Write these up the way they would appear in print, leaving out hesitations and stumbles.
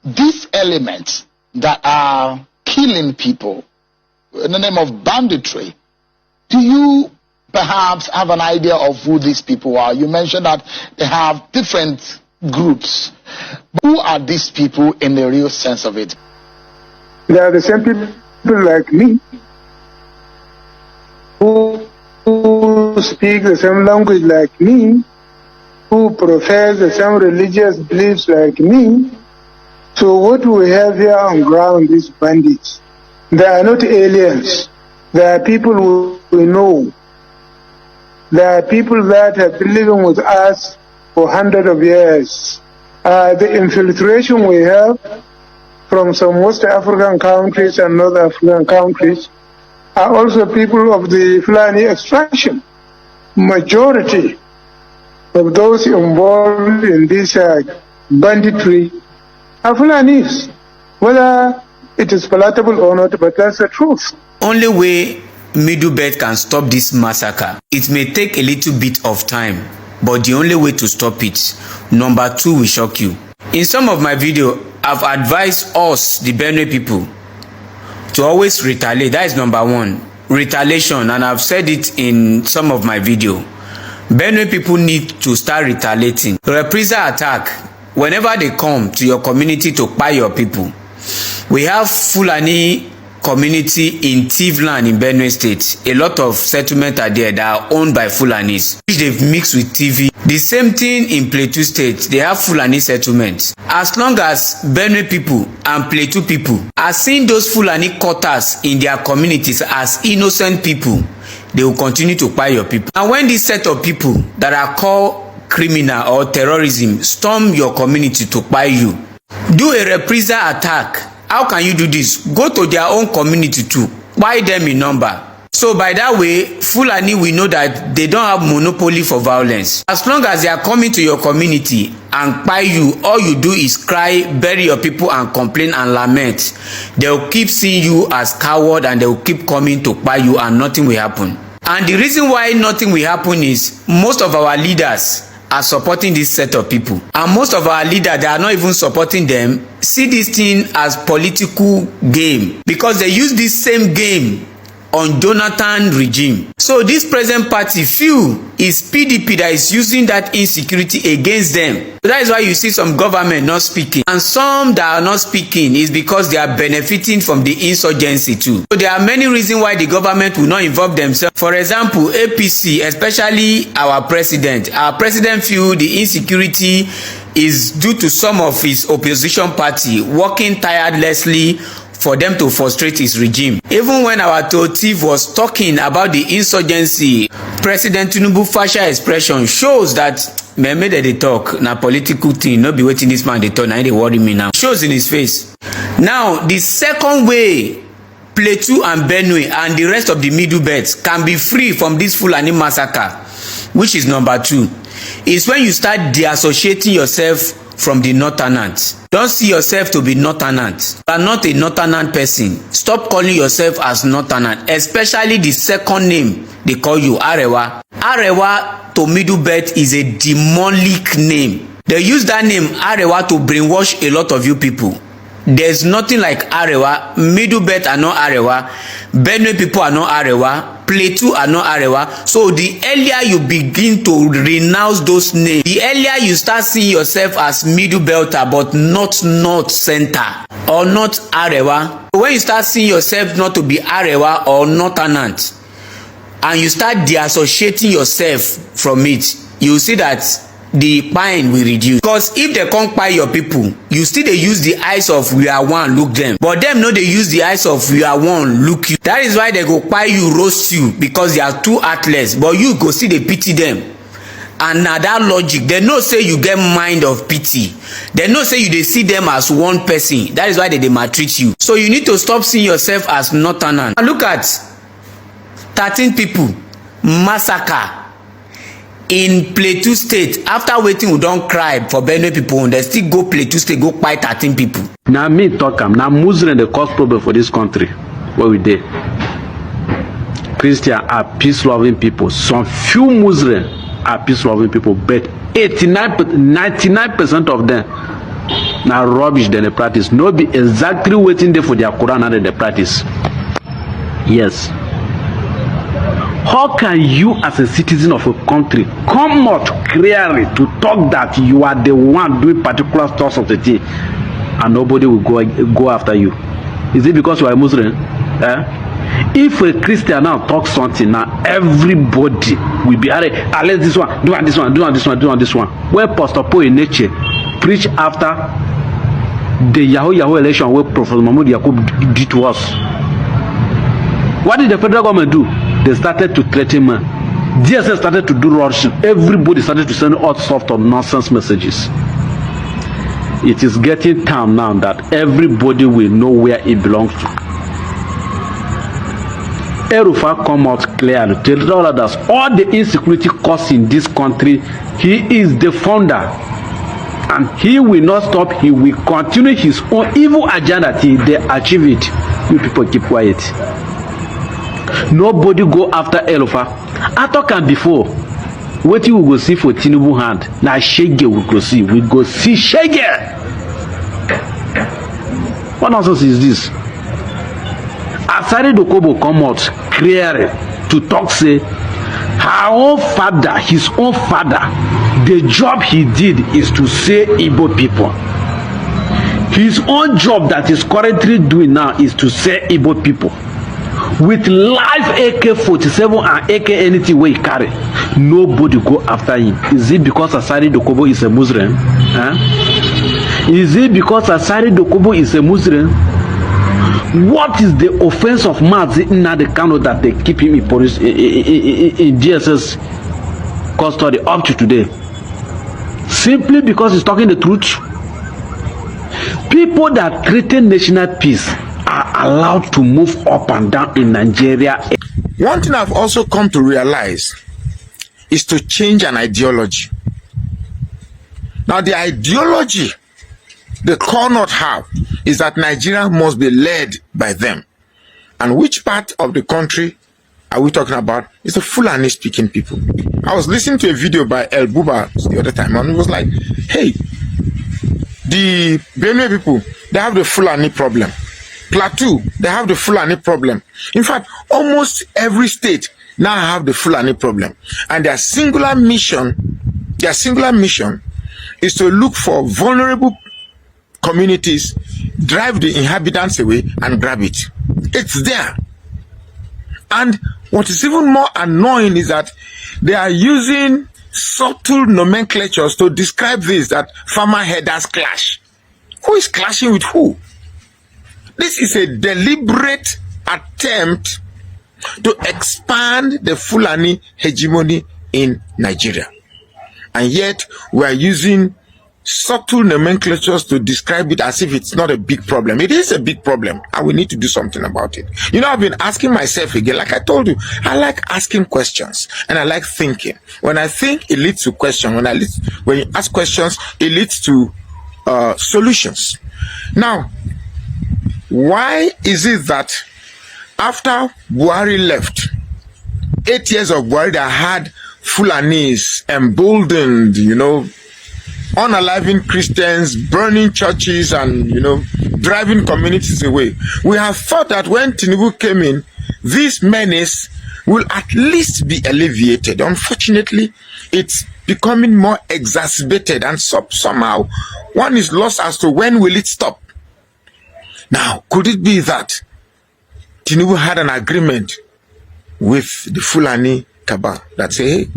these elements that are killing people in the name of banditry, do you perhaps have an idea of who these people are? You mentioned that they have different groups. Who are these people in the real sense of it? They are the same people like me who speak the same language like me, who profess the same religious beliefs like me. So what we have here on ground is bandits. They are not aliens. They are people who we know. They are people that have been living with us for hundreds of years. The infiltration we have from some West African countries and North African countries are also people of the Fulani extraction. Majority of those involved in this banditry are Fulanis, whether it is palatable or not, but that's the truth. Only way Middle Belt can stop this massacre, it may take a little bit of time, but the only way to stop it, number 2, will shock you. In some of my video, I've advised us, the Benue people, to always retaliate. That is number 1. Retaliation, and I've said it in some of my video. Benue people need to start retaliating. Reprisal attack, whenever they come to your community to buy your people. We have Fulani community in Tivland in Benue State. A lot of settlements are there that are owned by Fulanis, which they've mixed with TV. The same thing in Plateau State. They have Fulani settlements. As long as Benue people and Plateau people are seeing those Fulani quarters in their communities as innocent people, they will continue to buy your people. And when this set of people that are called criminal or terrorism storm your community to buy you, do a reprisal attack. How can you do this? Go to their own community too. Buy them in number. So by that way, Fulani will know that they don't have monopoly for violence. As long as they are coming to your community and buy you, all you do is cry, bury your people and complain and lament. They will keep seeing you as coward and they will keep coming to buy you and nothing will happen. And the reason why nothing will happen is most of our leaders are supporting this set of people, and most of our leaders, they are not even supporting them, see this thing as political game, because they use this same game on Jonathan regime. So this present party feel is PDP that is using that insecurity against them. So that is why you see some government not speaking, and some that are not speaking is because they are benefiting from the insurgency too. So there are many reasons why the government will not involve themselves. For example, APC, especially our president feel the insecurity is due to some of his opposition party working tirelessly for them to frustrate his regime. Even when our Totiv was talking about the insurgency, President Tinubu facial expression shows that maybe they talk na political thing, not be waiting this man they talk, now they worry me now. Shows in his face. Now, the second way Plateau and Benue and the rest of the Middle Belt can be free from this Fulani massacre, which is number 2, is when you start deassociating yourself from the Northerners. Don't see yourself to be Northerners. You are not a Northern person. Stop calling yourself as Northern, especially the second name they call you, Arewa. Arewa to Middle Belt is a demonic name. They use that name Arewa to brainwash a lot of you people. There's nothing like Arewa. Middle Belt are not Arewa. Benue people are not Arewa. Plateau are not Arewa. So the earlier you begin to renounce those names, the earlier you start seeing yourself as Middle Belter, but not North Center or not Arewa. When you start seeing yourself not to be Arewa or Northern, and you start deassociating yourself from it, you see that the pain will reduce. Because if they can't buy your people, you still they use the eyes of we are one look them, but them no they use the eyes of we are one look you. That is why they go buy you, roast you, because they are too heartless, but you go see they pity them. And now that logic, they know say you get mind of pity, they know say you they see them as one person. That is why they maltreat you. So you need to stop seeing yourself as Northern. And look at 13 people massacre in Plateau State. After waiting, we don't cry for Benue people, and they still go Plateau State, go buy 13 people. Now me talk now Muslim the cause problem for this country. What we did. Christians are peace-loving people. Some few Muslims are peace-loving people, but 99% of them Now rubbish than the practice. No be exactly waiting there for their Quran and the practice. Yes. How can you as a citizen of a country come out clearly to talk that you are the one doing particular stuff of the thing and nobody will go after you? Is it because you are a Muslim? If a Christian now talks something, now everybody will be let's this one, do this one, do this one, do this one. Where Pastor Paul in nature preach after the Yahoo election where Prophet Mahmoud Yaqub did to us. What did the federal government do? They started to threaten man. DSS started to do lordship. Everybody started to send all sorts of nonsense messages. It is getting time now that everybody will know where it belongs to. Erufa come out clearly to tell all others all the insecurity caused in this country. He is the founder, and he will not stop. He will continue his own evil agenda till they achieve it. You people keep quiet. Nobody go after Erufa. I talk am before. What you will go see for Tinubu hand? Now Shege we go see. We go see Shege. What nonsense is this? Asari Dokubo come out clearly to talk say her own father, his own father, the job he did is to say Igbo people. His own job that he's currently doing now is to say Igbo people. With live AK-47 and AK anything where he carry, nobody go after him. Is it because Asari Dokubo is a Muslim? Is it because Asari Dokubo is a Muslim? What is the offense of Mazi Nnamdi Kanu that they keep him in police in DSS custody up to today? Simply because he's talking the truth. People that threaten national peace are allowed to move up and down in Nigeria. One thing I've also come to realize is to change an ideology. Now, the ideology the core not have is that Nigeria must be led by them. And which part of the country are we talking about? It's the Fulani speaking people. I was listening to a video by El Buba the other time, and it was like, hey, the Benue people, they have the Fulani problem. Plateau, they have the Fulani problem. In fact, almost every state now have the Fulani problem. And their singular mission is to look for vulnerable communities, drive the inhabitants away and grab it. It's there. And what is even more annoying is that they are using subtle nomenclatures to describe this, that farmer headers clash. Who is clashing with who? This is a deliberate attempt to expand the Fulani hegemony in Nigeria. And yet we are using subtle nomenclatures to describe it as if it's not a big problem. It is a big problem, and we need to do something about it. You know, I've been asking myself again, like I told you, I like asking questions and I like thinking. When I think, it leads to questions. When you ask questions, it leads to solutions. Now, why is it that after Buhari left, 8 years of Buhari that had Fulanis emboldened, you know, unaliving Christians, burning churches, and, you know, driving communities away? We have thought that when Tinubu came in, this menace will at least be alleviated. Unfortunately, it's becoming more exacerbated, and somehow one is lost as to when will it stop. Now, could it be that Tinubu had an agreement with the Fulani cabal that say, hey,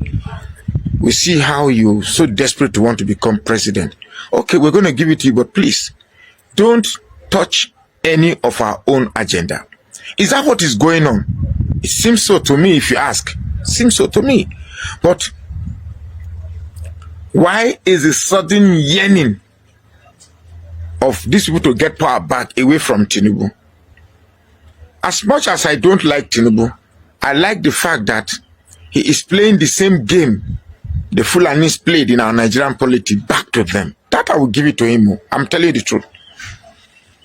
we see how you're so desperate to want to become president. Okay, we're going to give it to you, but please don't touch any of our own agenda. Is that what is going on? It seems so to me, if you ask. It seems so to me. But why is the sudden yearning of these people to get power back away from Tinubu? As much as I don't like Tinubu, I like the fact that he is playing the same game the Fulanis played in our Nigerian polity back to them. That I will give it to him. I'm telling you the truth.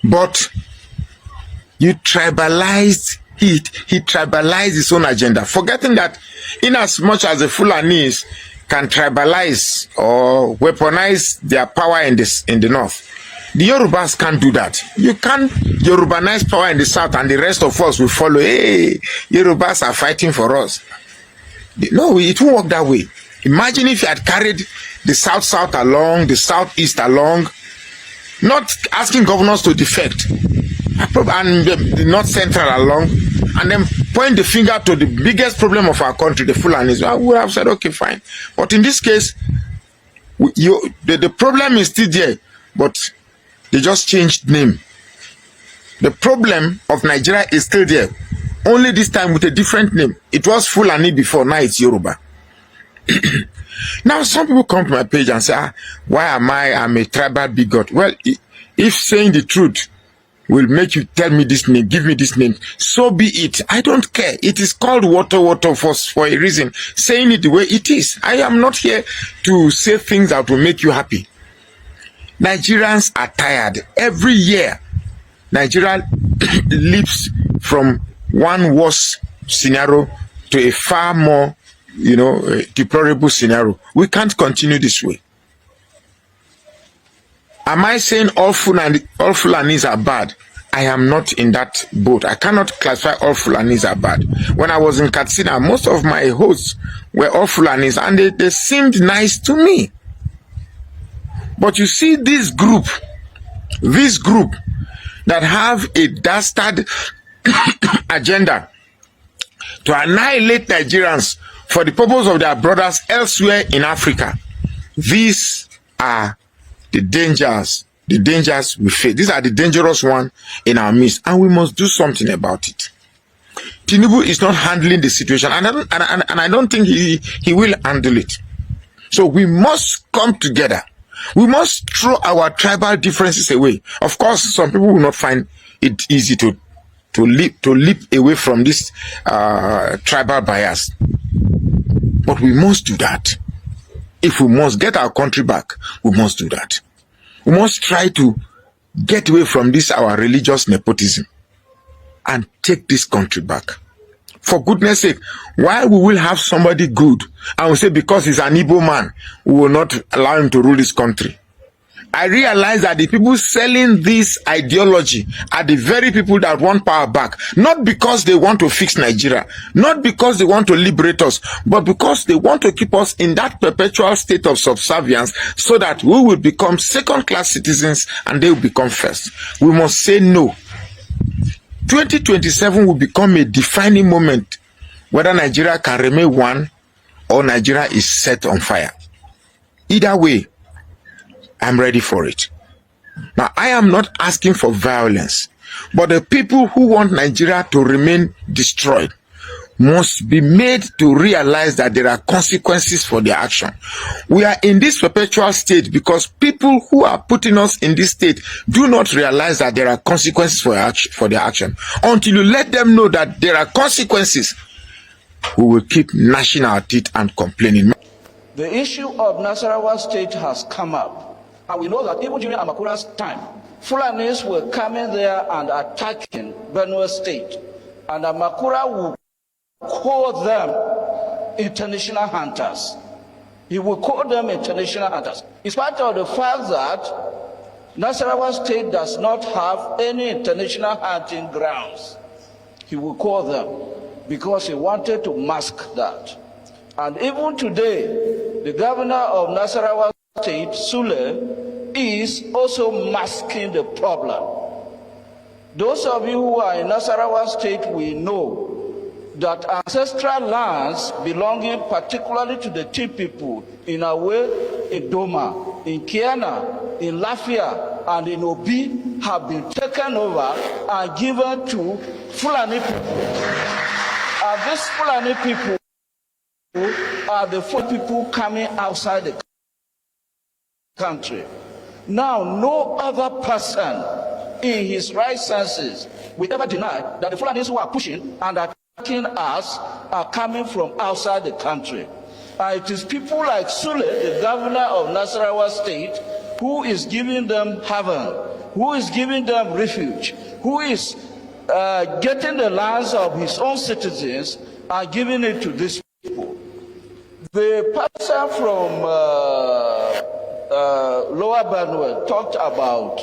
But you tribalized it. He tribalized his own agenda, forgetting that in as much as the Fulanis can tribalize or weaponize their power in the north, The Yorubas can't do that. You can't Yorubanize power in the south and the rest of us will follow. Hey, Yorubas are fighting for us. No, it won't work that way. Imagine if you had carried the south along, the southeast along, not asking governors to defect, and the north central along, and then point the finger to the biggest problem of our country, the Fulanis. I would have said, okay, fine. But in this case, the problem is still there, but they just changed name. The problem of Nigeria is still there, only this time with a different name. It was Fulani before, now it's Yoruba. Now some people come to my page and say, why am I'm a tribal bigot? Well, if saying the truth will make you tell me this name, give me this name, so be it. I don't care. It is called water for a reason. Saying it the way it is. I am not here to say things that will make you happy. Nigerians are tired. Every year, Nigeria leaps from one worse scenario to a far more, deplorable scenario. We can't continue this way. Am I saying all Fulanis are bad? I am not in that boat. I cannot classify all Fulanis are bad. When I was in Katsina, most of my hosts were all Fulanis and they seemed nice to me. But you see this group that have a dastard agenda to annihilate Nigerians for the purpose of their brothers elsewhere in Africa. These are the dangers we face. These are the dangerous ones in our midst, and we must do something about it. Tinubu is not handling the situation, and I don't think he will handle it. So we must come together. We must throw our tribal differences away. Of course, some people will not find it easy to leap away from this tribal bias. But we must do that. If we must get our country back, we must do that. We must try to get away from this our religious nepotism and take this country back. For goodness sake, why we will have somebody good and we say because he's an Igbo man, we will not allow him to rule this country? I realize that the people selling this ideology are the very people that want power back, not because they want to fix Nigeria, not because they want to liberate us, but because they want to keep us in that perpetual state of subservience so that we will become second-class citizens and they will become first. We must say no. 2027 will become a defining moment whether Nigeria can remain one or Nigeria is set on fire. Either way, I'm ready for it. Now, I am not asking for violence, but the people who want Nigeria to remain destroyed must be made to realize that there are consequences for their action. We are in this perpetual state because people who are putting us in this state do not realize that there are consequences for their action. Until you let them know that there are consequences, we will keep gnashing our teeth and complaining. The issue of Nasarawa state has come up. And we know that even during Amakura's time, Fulanis were coming there and attacking Benue State. And Amakura would call them international hunters. He would call them international hunters. In spite of the fact that Nasarawa State does not have any international hunting grounds, he would call them because he wanted to mask that. And even today, the governor of Nasarawa State, Sule, is also masking the problem. Those of you who are in Nasarawa State will know that ancestral lands belonging particularly to the Tea people in Awe, in Doma, in Kiana, in Lafia, and in Obi have been taken over and given to Fulani people. And these Fulani people are the people coming outside the country. Now, no other person in his right senses will ever deny that the Fulanis who are pushing and attacking us are coming from outside the country. It is people like Sule, the governor of Nasarawa State, who is giving them heaven, who is giving them refuge, who is getting the lands of his own citizens and giving it to these people. The person from Lower Benue talked about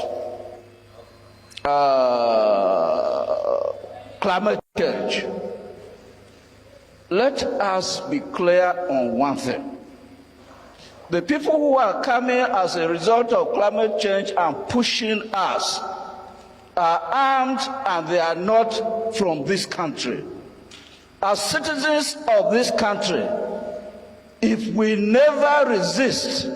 climate change. Let us be clear on one thing. The people who are coming as a result of climate change and pushing us are armed, and they are not from this country. As citizens of this country, if we never resist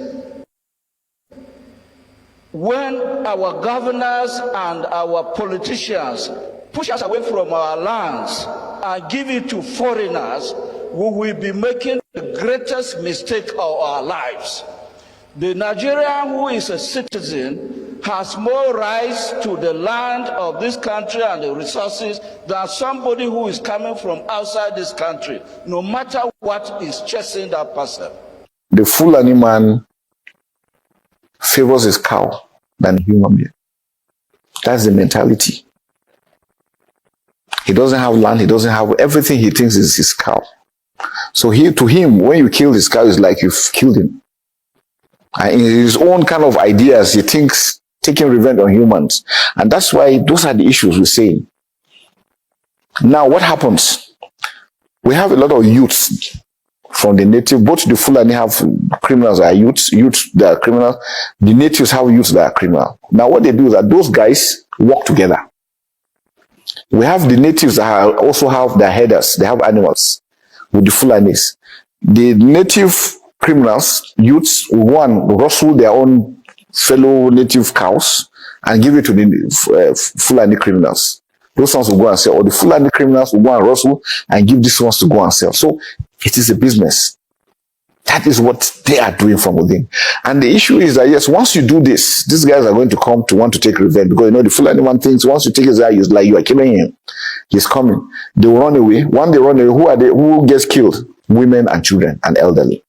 when our governors and our politicians push us away from our lands and give it to foreigners, we will be making the greatest mistake of our lives. The Nigerian who is a citizen has more rights to the land of this country and the resources than somebody who is coming from outside this country, no matter what is chasing that person. The Fulani man favors his cow than a human being. That's the mentality. He doesn't have land, he doesn't have everything. He thinks is his cow. So to him, when you kill his cow, it's like you've killed him. And in his own kind of ideas, he thinks taking revenge on humans. And that's why those are the issues we're saying. Now, what happens? We have a lot of youths from the native, both the Fulani have criminals that are youths that are criminals. The natives have youths that are criminal. Now, what they do is that those guys work together. We have the natives that also have their headers, they have animals with the Fulanis. The native criminals, youths, one rustle their own fellow native cows and give it to the Fulani criminals. Those ones will go and sell, or the Fulani criminals will go and rustle and give these ones to go and sell. So it is a business. That is what they are doing from within. And the issue is that, yes, once you do this, these guys are going to come to want to take revenge, because, you know, the Fulani one thinks once you take his eye, it's like you are killing him. He's coming. They will run away. When they run away, who gets killed? Women and children and elderly.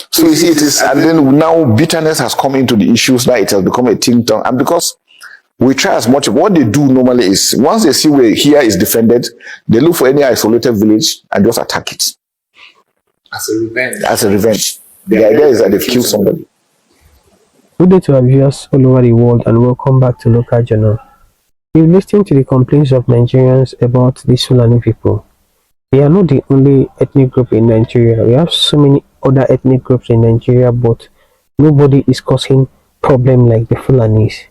So you see, it is, and then now bitterness has come into the issues. Now it has become a ting tong. And because we try as much, what they do normally is, once they see where here is defended, they look for any isolated village and just attack it. As a revenge. As a revenge. The idea is that they've killed somebody. Good day to our viewers all over the world, and welcome back to Local Journal. You're listening to the complaints of Nigerians about the Fulani people. They are not the only ethnic group in Nigeria. We have so many other ethnic groups in Nigeria, but nobody is causing problem like the Fulanis.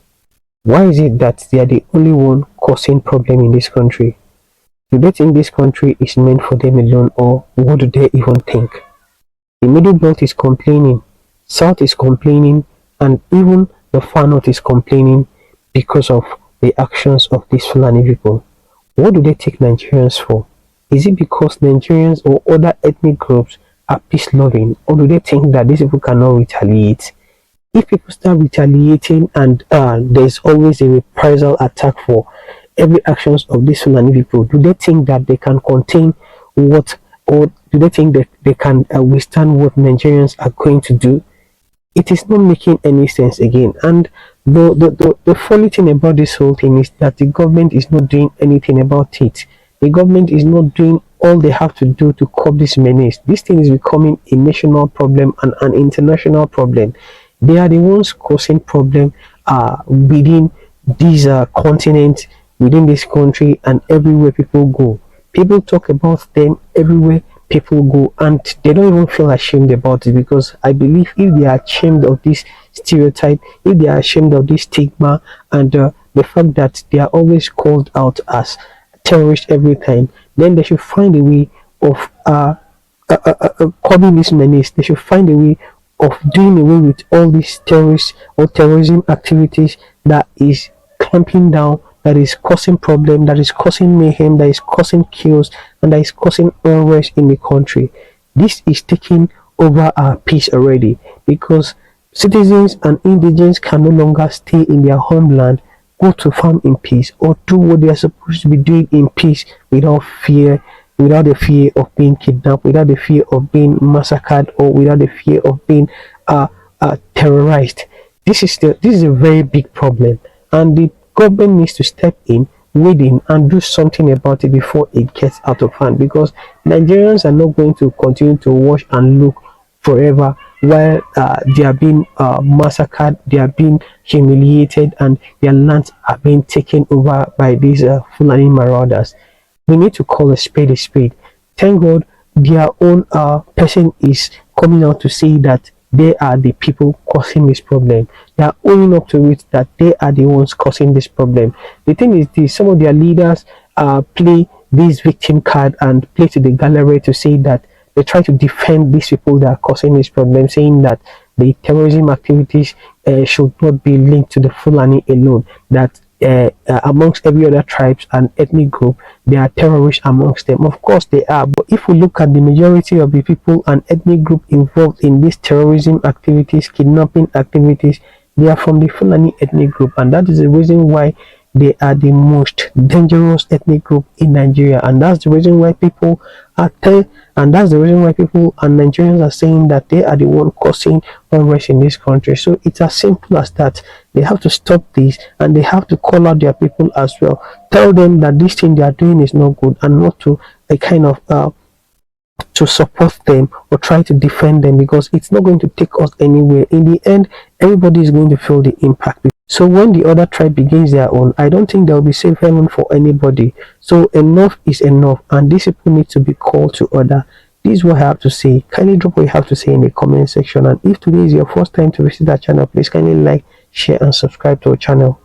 Why is it that they are the only one causing problem in this country? Do they think this country is meant for them alone, or what do they even think? The Middle Belt is complaining, South is complaining, and even the Far North is complaining because of the actions of these Fulani people. What do they take Nigerians for? Is it because Nigerians or other ethnic groups are peace-loving, or do they think that these people cannot retaliate? If people start retaliating and there's always a reprisal attack for every actions of these Fulani people, do they think that they can contain what, or do they think that they can withstand what Nigerians are going to do? It is not making any sense again. And the funny thing about this whole thing is that the government is not doing anything about it. The government is not doing all they have to do to curb this menace. This thing is becoming a national problem and an international problem. They are the ones causing problem within these continents, within this country, and everywhere people go. People talk about them everywhere people go, and they don't even feel ashamed about it, because I believe if they are ashamed of this stereotype, if they are ashamed of this stigma, and the fact that they are always called out as terrorists every time, then they should find a way of curbing this menace. They should find a way of doing away with all these terrorists or terrorism activities that is clamping down, that is causing problem, that is causing mayhem, that is causing chaos, and that is causing unrest in the country. This is taking over our peace already, because citizens and indigents can no longer stay in their homeland, go to farm in peace, or do what they are supposed to be doing in peace without fear, without the fear of being kidnapped, without the fear of being massacred, or without the fear of being terrorized. This is a very big problem, and the government needs to step in, wade in, and do something about it before it gets out of hand, because Nigerians are not going to continue to watch and look forever while they are being massacred, they are being humiliated, and their lands are being taken over by these Fulani marauders. We need to call a spade a spade. Thank God their own person is coming out to say that they are the people causing this problem. They are owning up to it that they are the ones causing this problem. The thing is this, some of their leaders play this victim card and play to the gallery to say that they try to defend these people that are causing this problem, saying that the terrorism activities should not be linked to the Fulani alone, that amongst every other tribes and ethnic group, there are terrorists amongst them. Of course they are, but if we look at the majority of the people and ethnic group involved in these terrorism activities, kidnapping activities, they are from the Fulani ethnic group, and that is the reason why they are the most dangerous ethnic group in Nigeria, and that's the reason why people are and that's the reason why people and Nigerians are saying that they are the one causing unrest in this country. So it's as simple as that. They have to stop this, and they have to call out their people as well. Tell them that this thing they are doing is not good, and not to a kind of to support them or try to defend them, because it's not going to take us anywhere. In the end, everybody is going to feel the impact. So when the other tribe begins their own, I don't think there will be safe haven for anybody. So enough is enough, and these people need to be called to order. This is what I have to say. Kindly drop what you have to say in the comment section, and if today is your first time to visit our channel, please kindly like, share and subscribe to our channel.